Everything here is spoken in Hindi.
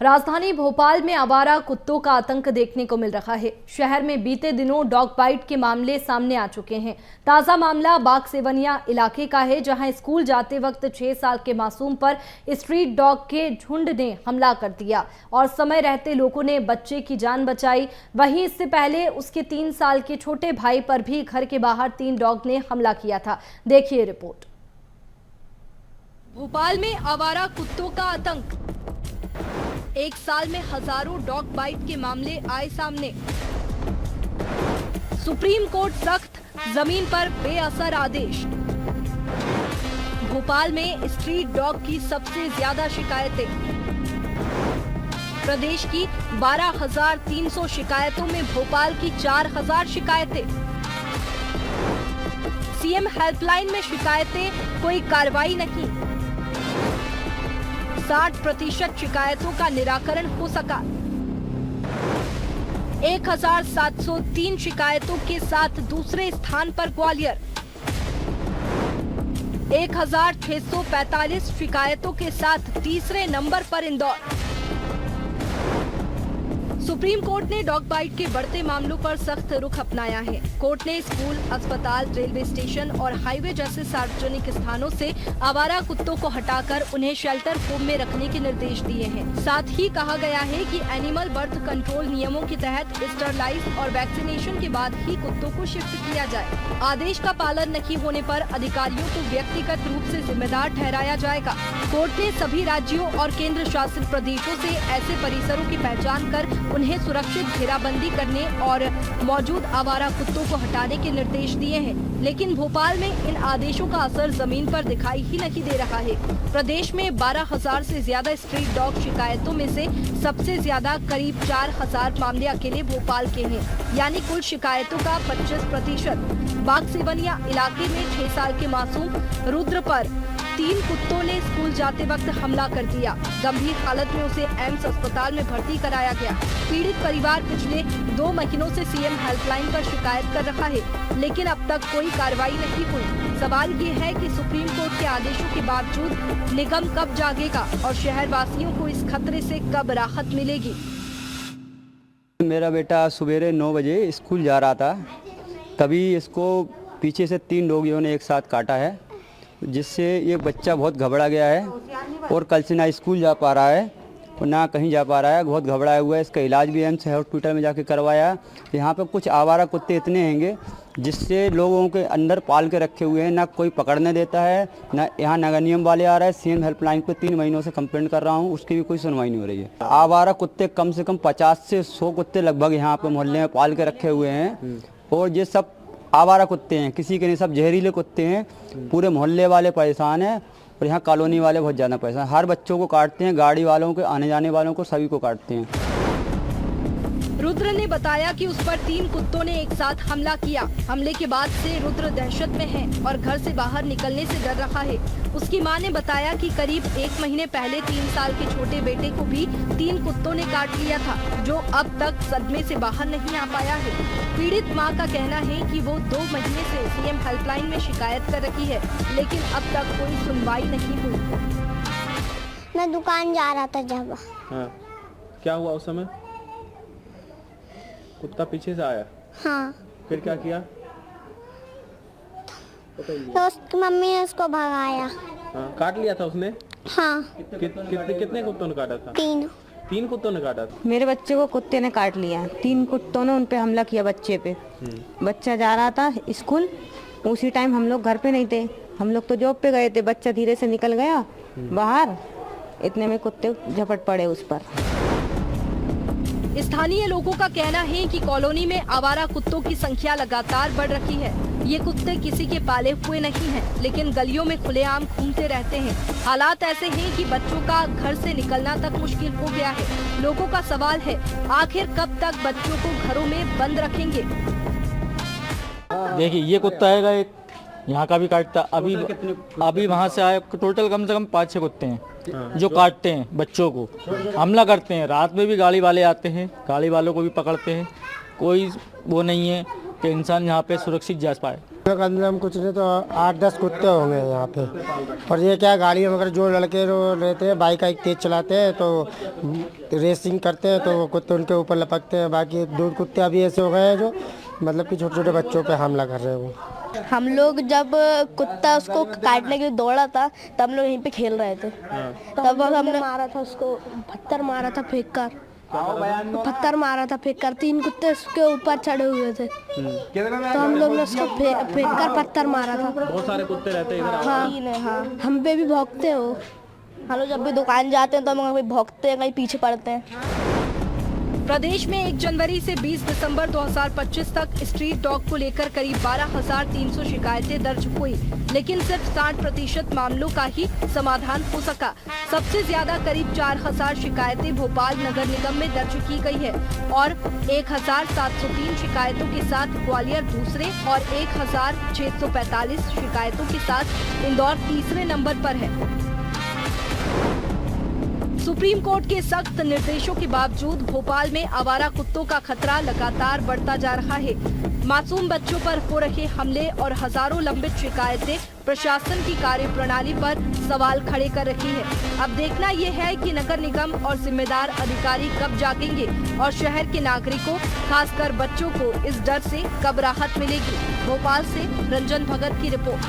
राजधानी भोपाल में आवारा कुत्तों का आतंक देखने को मिल रहा है। शहर में बीते दिनों डॉग बाइट के मामले सामने आ चुके हैं। ताजा मामला बाग सेवनिया इलाके का है, जहां स्कूल जाते वक्त 6 साल के मासूम पर स्ट्रीट डॉग के झुंड ने हमला कर दिया और समय रहते लोगों ने बच्चे की जान बचाई। वहीं इससे पहले उसके 3 साल के छोटे भाई पर भी घर के बाहर 3 डॉग ने हमला किया था। देखिए रिपोर्ट। भोपाल में आवारा कुत्तों का आतंक। एक साल में हजारों डॉग बाइट के मामले आए सामने। सुप्रीम कोर्ट सख्त, जमीन पर बेअसर आदेश। भोपाल में स्ट्रीट डॉग की सबसे ज्यादा शिकायतें। प्रदेश की 12,300 शिकायतों में भोपाल की 4,000 शिकायतें। सीएम हेल्पलाइन में शिकायतें, कोई कार्रवाई नहीं। 60% शिकायतों का निराकरण हो सका। 1,703 शिकायतों के साथ दूसरे स्थान पर ग्वालियर। 1,645 शिकायतों के साथ तीसरे नंबर पर इंदौर। सुप्रीम कोर्ट ने डॉग बाइट के बढ़ते मामलों पर सख्त रुख अपनाया है। कोर्ट ने स्कूल, अस्पताल, रेलवे स्टेशन और हाईवे जैसे सार्वजनिक स्थानों से आवारा कुत्तों को हटाकर उन्हें शेल्टर होम में रखने के निर्देश दिए हैं। साथ ही कहा गया है कि एनिमल बर्थ कंट्रोल नियमों के तहत स्टरलाइज और वैक्सीनेशन के बाद ही कुत्तों को शिफ्ट किया जाए। आदेश का पालन नहीं होने पर अधिकारियों को व्यक्तिगत रूप से जिम्मेदार ठहराया जाएगा। कोर्ट ने सभी राज्यों और केंद्र शासित प्रदेशों से ऐसे परिसरों की पहचान कर उन्हें सुरक्षित घेराबंदी करने और मौजूद आवारा कुत्तों को हटाने के निर्देश दिए हैं। लेकिन भोपाल में इन आदेशों का असर जमीन पर दिखाई ही नहीं दे रहा है। प्रदेश में 12,000 से ज्यादा स्ट्रीट डॉग शिकायतों में से सबसे ज्यादा करीब 4,000 मामले अकेले भोपाल के हैं, यानी कुल शिकायतों का 25%। बाग सेवनिया इलाके में 6 साल के मासूम रुद्र पर 3 कुत्तों ने स्कूल जाते वक्त हमला कर दिया। गंभीर हालत में उसे एम्स अस्पताल में भर्ती कराया गया। पीड़ित परिवार पिछले 2 महीनों से सीएम हेल्पलाइन पर शिकायत कर रहा है, लेकिन अब तक कोई कार्रवाई नहीं हुई। सवाल ये है कि सुप्रीम कोर्ट के आदेशों के बावजूद निगम कब जागेगा और शहर वासियों को इस खतरे से कब राहत मिलेगी। मेरा बेटा सवेरे 9 बजे स्कूल जा रहा था, तभी इसको पीछे से 3 डॉगियों ने एक साथ काटा है, जिससे ये बच्चा बहुत घबरा गया है और कल से ना स्कूल जा पा रहा है और ना कहीं जा पा रहा है। बहुत घबराया हुआ है। इसका इलाज भी एम्स हॉस्पिटल में जाके करवाया। यहाँ पे कुछ आवारा कुत्ते इतने हैंगे जिससे लोगों के अंदर पाल के रखे हुए हैं, ना कोई पकड़ने देता है, ना यहाँ नगर निगम वाले आ रहे हैं। सीएम हेल्पलाइन पे 3 महीनों से कंप्लेंट कर रहा हूँ, उसकी भी कोई सुनवाई नहीं हो रही है। आवारा कुत्ते कम से कम 50 से 100 कुत्ते लगभग यहाँ पे मोहल्ले में पाल के रखे हुए हैं और ये सब आवारा कुत्ते हैं, किसी के नहीं, सब जहरीले कुत्ते हैं। पूरे मोहल्ले वाले परेशान हैं और यहाँ कॉलोनी वाले बहुत ज़्यादा परेशान। हर बच्चों को काटते हैं, गाड़ी वालों को, आने जाने वालों को, सभी को काटते हैं। रुद्र ने बताया कि उस पर 3 कुत्तों ने एक साथ हमला किया। हमले के बाद से रुद्र दहशत में है और घर से बाहर निकलने से डर रहा है। उसकी मां ने बताया कि करीब 1 महीने पहले 3 साल के छोटे बेटे को भी 3 कुत्तों ने काट लिया था, जो अब तक सदमे से बाहर नहीं आ पाया है। पीड़ित मां का कहना है कि वो 2 महीने से सीएम हेल्पलाइन में शिकायत कर रही है, लेकिन अब तक कोई सुनवाई नहीं हुई। मैं दुकान जा रहा था जब। हाँ। क्या हुआ उस समय? कुत्ता पीछे से आया? हाँ। फिर क्या किया? तो उसकी मम्मी ने उसको भगाया। हाँ, काट लिया था उसने? हाँ। कितने कुत्तों ने काटा था? 3 कुत्तों ने काटा था। मेरे बच्चे को कुत्ते ने काट लिया। 3 कुत्तों ने उन पे हमला किया बच्चे पे। बच्चा जा रहा था स्कूल, उसी टाइम हम लोग घर पे नहीं थे, हम लोग तो जॉब पे गए थे। बच्चा धीरे से निकल गया बाहर, इतने में कुत्ते झपट पड़े उस पर। स्थानीय लोगों का कहना है कि कॉलोनी में आवारा कुत्तों की संख्या लगातार बढ़ रही है। ये कुत्ते किसी के पाले हुए नहीं हैं, लेकिन गलियों में खुलेआम घूमते रहते हैं। हालात ऐसे हैं कि बच्चों का घर से निकलना तक मुश्किल हो गया है। लोगों का सवाल है, आखिर कब तक बच्चों को घरों में बंद रखेंगे। देखिए, ये कुत्ता आएगा, एक यहाँ का भी काटता। अभी वहाँ से आए टोटल कम से कम 5-6 कुत्ते हैं जो काटते हैं, बच्चों को हमला करते हैं। रात में भी गाड़ी वाले आते हैं, गाड़ी वालों को भी पकड़ते हैं। कोई वो नहीं है कि इंसान यहाँ पे सुरक्षित जा पाए। कम से कम कुछ नहीं तो 8-10 कुत्ते होंगे यहाँ पे। और ये क्या गाड़ी में, मगर जो लड़के रहते हैं बाइक तेज चलाते हैं तो रेसिंग करते हैं तो वो कुत्ते उनके ऊपर लपकते हैं। बाकी 2 कुत्ते अभी ऐसे हो गए हैं जो मतलब कि छोटे छोटे बच्चों पे हमला कर रहे हैं। वो हम लोग जब कुत्ता उसको काटने के लिए दौड़ा था तब हम लोग यहीं पे खेल रहे थे। तब हमने मारा था उसको, पत्थर मारा था फेंक कर 3 कुत्ते उसके ऊपर चढ़े हुए थे तो हम लोग ने उसको फेंक कर पत्थर मारा था। बहुत सारे कुत्ते रहते हैं इधर। हाँ, हम पे भी भौंकते हो। हम लोग जब भी दुकान जाते हैं तो हम कहीं भौंकते हैं, कहीं पीछे पड़ते हैं। प्रदेश में 1 जनवरी से 20 दिसंबर 2025 तक स्ट्रीट डॉग को लेकर करीब 12,300 शिकायतें दर्ज हुई, लेकिन सिर्फ 60% मामलों का ही समाधान हो सका। सबसे ज्यादा करीब 4,000 शिकायतें भोपाल नगर निगम में दर्ज की गई है और 1,703 शिकायतों के साथ ग्वालियर दूसरे और 1,645 शिकायतों के साथ इंदौर तीसरे नंबर पर है। सुप्रीम कोर्ट के सख्त निर्देशों के बावजूद भोपाल में आवारा कुत्तों का खतरा लगातार बढ़ता जा रहा है। मासूम बच्चों पर हो रहे हमले और हजारों लंबित शिकायतें प्रशासन की कार्यप्रणाली पर सवाल खड़े कर रही है। अब देखना यह है कि नगर निगम और जिम्मेदार अधिकारी कब जागेंगे और शहर के नागरिकों, खासकर बच्चों को इस डर से कब राहत मिलेगी। भोपाल से रंजन भगत की रिपोर्ट।